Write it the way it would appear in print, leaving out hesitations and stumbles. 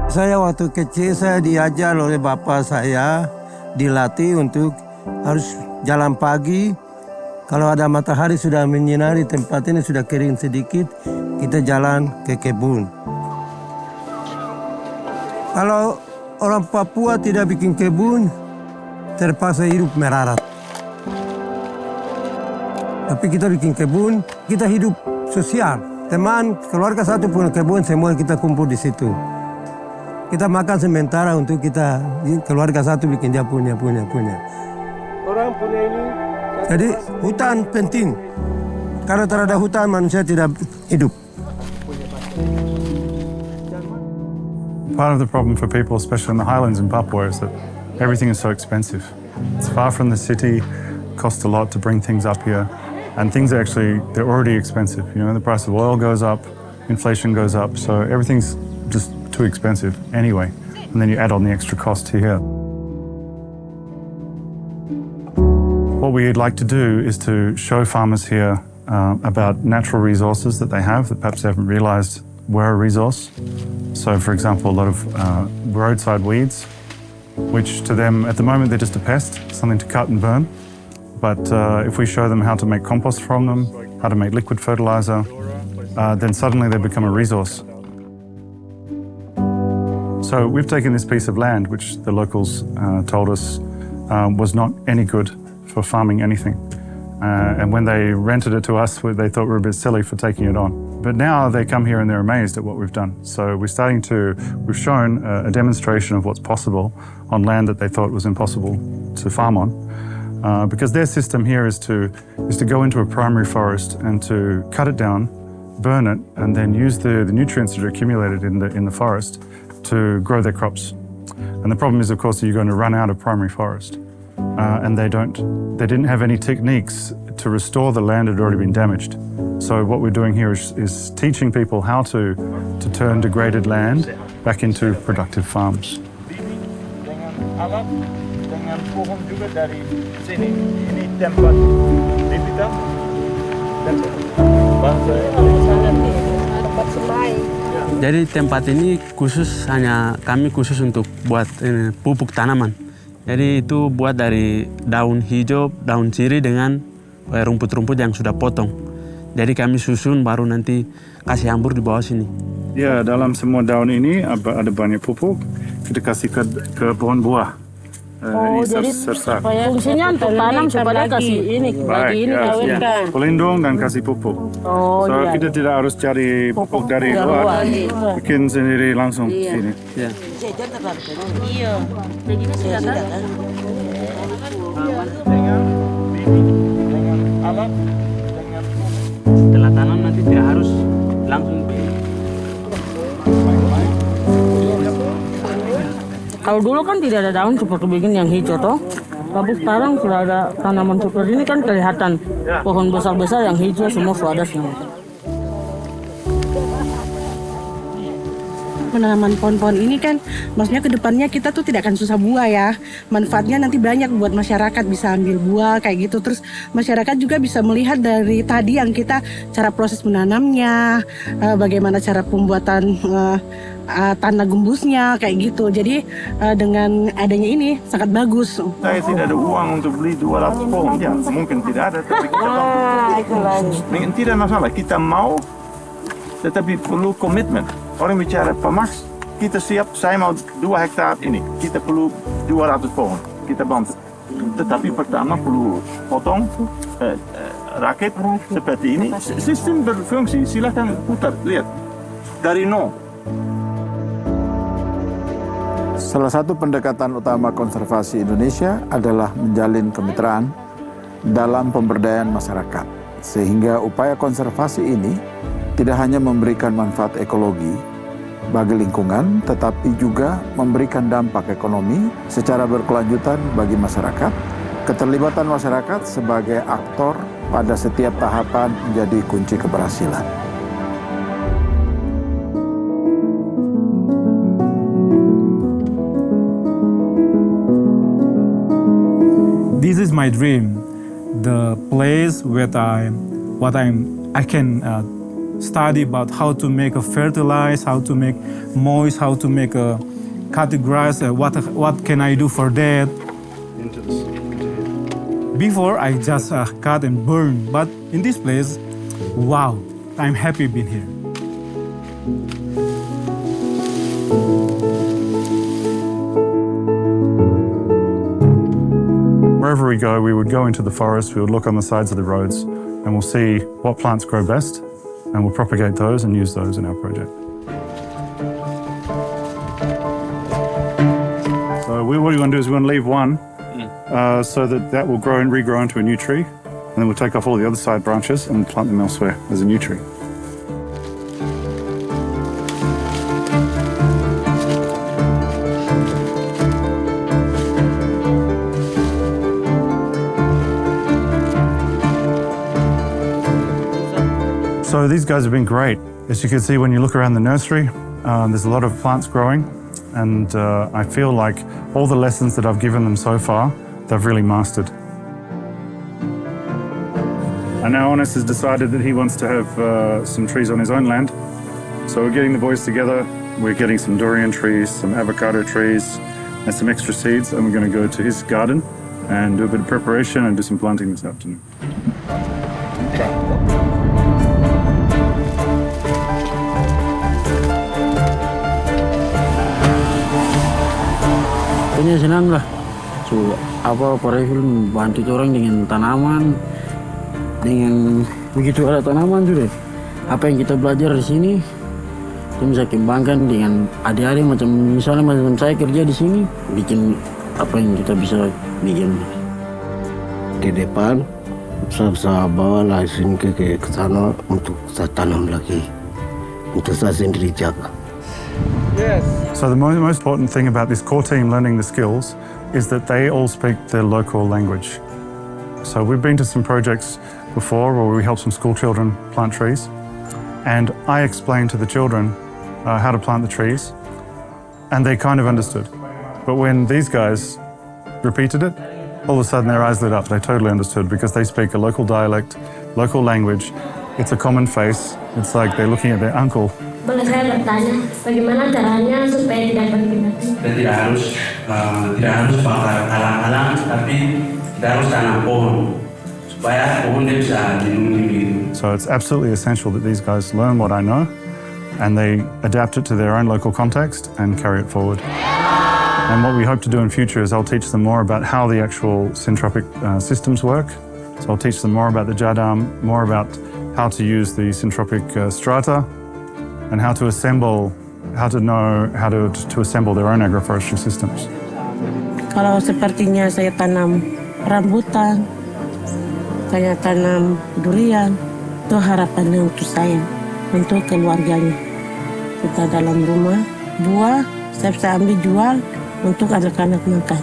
Saya waktu kecil saya diajar oleh bapak saya, dilatih untuk harus jalan pagi. Kalau ada matahari sudah menyinari tempat ini sudah kering sedikit, kita jalan ke kebun. Kalau orang Papua tidak bikin kebun, terpaksa hidup melarat. Tapi kita bikin kebun, kita hidup sosial. Teman, keluarga satu punya kebun, semua kita kumpul di situ. Kita makan sementara untuk kita, keluarga satu bikin dia punya. Orang punya ini. Jadi hutan penting. Karena tidak ada hutan manusia tidak hidup. Part of the problem for people, especially in the highlands in Papua, is that everything is so expensive. It's far from the city, costs a lot to bring things up here, and things are they're already expensive. You know, the price of oil goes up, inflation goes up, so everything's just too expensive anyway. And then you add on the extra cost here. What we'd like to do is to show farmers here about natural resources that they have that perhaps they haven't realised were a resource. So, for example, a lot of roadside weeds, which to them at the moment they're just a pest, something to cut and burn. But if we show them how to make compost from them, how to make liquid fertiliser, then suddenly they become a resource. So we've taken this piece of land, which the locals told us was not any good for farming anything. And when they rented it to us, they thought we were a bit silly for taking it on. But now they come here and they're amazed at what we've done. So we've shown a demonstration of what's possible on land that they thought was impossible to farm on. Because their system here is to go into a primary forest and to cut it down, burn it, and then use the nutrients that are accumulated in the forest to grow their crops. And the problem is, of course, that you're going to run out of primary forest. And they didn't have any techniques to restore the land that had already been damaged. So what we're doing here is teaching people how to turn degraded land back into productive farms. Dengan alat, dengan pohon juga dari sini. Ini tempat bibitang dan bahasa tempat semai. Jadi tempat ini kami khusus untuk buat pupuk tanaman. Jadi itu buat dari daun hijau, daun sirih dengan rumput-rumput yang sudah potong. Jadi kami susun baru nanti kasih hambur di bawah sini. Ya, dalam semua daun ini ada banyak pupuk. Kita kasih ke pohon buah. Jadi sersak. fungsinya untuk tanam supaya kasih ini lagi ini kawinkan. Pelindung dan kasih pupuk. Oh, So iya. kita tidak harus cari pupuk dari luar. Bikin sendiri langsung sini. Ya. Iya. Begini sudah kan? Dengan alat, dengan Setelah tanam nanti tidak harus langsung Kalau dulu kan tidak ada daun seperti begini yang hijau toh. Tapi sekarang sudah ada tanaman seperti ini kan kelihatan pohon besar-besar yang hijau semua sudah ada semua. Penanaman pohon-pohon ini kan maksudnya ke depannya kita tuh tidak akan susah buah ya. Manfaatnya nanti banyak buat masyarakat, bisa ambil buah kayak gitu. Terus masyarakat juga bisa melihat dari tadi yang kita cara proses menanamnya, bagaimana cara pembuatan tanah gembusnya kayak gitu. Jadi dengan adanya ini sangat bagus. saya tidak ada uang untuk beli 200 pohon ya, mungkin tidak ada, tapi kita bantu. Tidak masalah, kita mau, tetapi perlu komitmen. Orang bicara Pak Max, kita siap, saya mau 2 hektar ini, kita perlu 200 pohon, kita bantu. Tetapi pertama perlu potong rakit seperti ini. Sistem berfungsi, silakan putar, lihat dari nol. Salah satu pendekatan utama konservasi Indonesia adalah menjalin kemitraan dalam pemberdayaan masyarakat. Sehingga upaya konservasi ini tidak hanya memberikan manfaat ekologi bagi lingkungan, tetapi juga memberikan dampak ekonomi secara berkelanjutan bagi masyarakat. Keterlibatan masyarakat sebagai aktor pada setiap tahapan menjadi kunci keberhasilan. This is my dream, the place where I can study about how to make a fertilize, how to make moist, how to make a cut the grass, what can I do for that. Before I just cut and burn, but in this place, wow, I'm happy being here. Wherever we go, we would go into the forest, we would look on the sides of the roads, and we'll see what plants grow best, and we'll propagate those and use those in our project. So what we want to do is we want to leave one so that will grow and regrow into a new tree, and then we'll take off all the other side branches and plant them elsewhere as a new tree. So these guys have been great. As you can see when you look around the nursery, there's a lot of plants growing, and I feel like all the lessons that I've given them so far, they've really mastered. And now Honest has decided that he wants to have some trees on his own land. So we're getting the boys together, we're getting some durian trees, some avocado trees, and some extra seeds, and we're going to go to his garden and do a bit of preparation and do some planting this afternoon. Pokoknya senang lah. Pak Refil membantu orang dengan tanaman, dengan begitu ada tanaman sudah. Apa yang kita belajar di sini, kita bisa kembangkan dengan adik-adik misalnya macam saya kerja di sini, bikin apa yang kita bisa bikin. Di depan saya bisa bawa langsung ke sana untuk saya tanam lagi, untuk saya sendiri jaga. So the most important thing about this core team learning the skills is that they all speak their local language. So we've been to some projects before where we help some school children plant trees, and I explained to the children how to plant the trees, and they kind of understood. But when these guys repeated it, all of a sudden their eyes lit up. They totally understood because they speak a local dialect, local language. It's a common face. It's like they're looking at their uncle. Boleh saya bertanya, bagaimana caranya supaya tidak berkhianati? Dan tidak harus bakar alang-alang, tapi kita harus tanam pohon supaya pohon dia bisa dilindungi. So it's absolutely essential that these guys learn what I know, and they adapt it to their own local context and carry it forward. And what we hope to do in future is I'll teach them more about how the actual syntropic systems work. So I'll teach them more about the jadam, more about how to use the syntropic strata, and how to assemble, to assemble their own agroforestry systems. Kalau sepertinya saya tanam rambutan, saya tanam durian, itu harapannya untuk saya, untuk keluarganya. Kita dalam rumah, buah saya bisa ambil jual untuk anak-anak makan.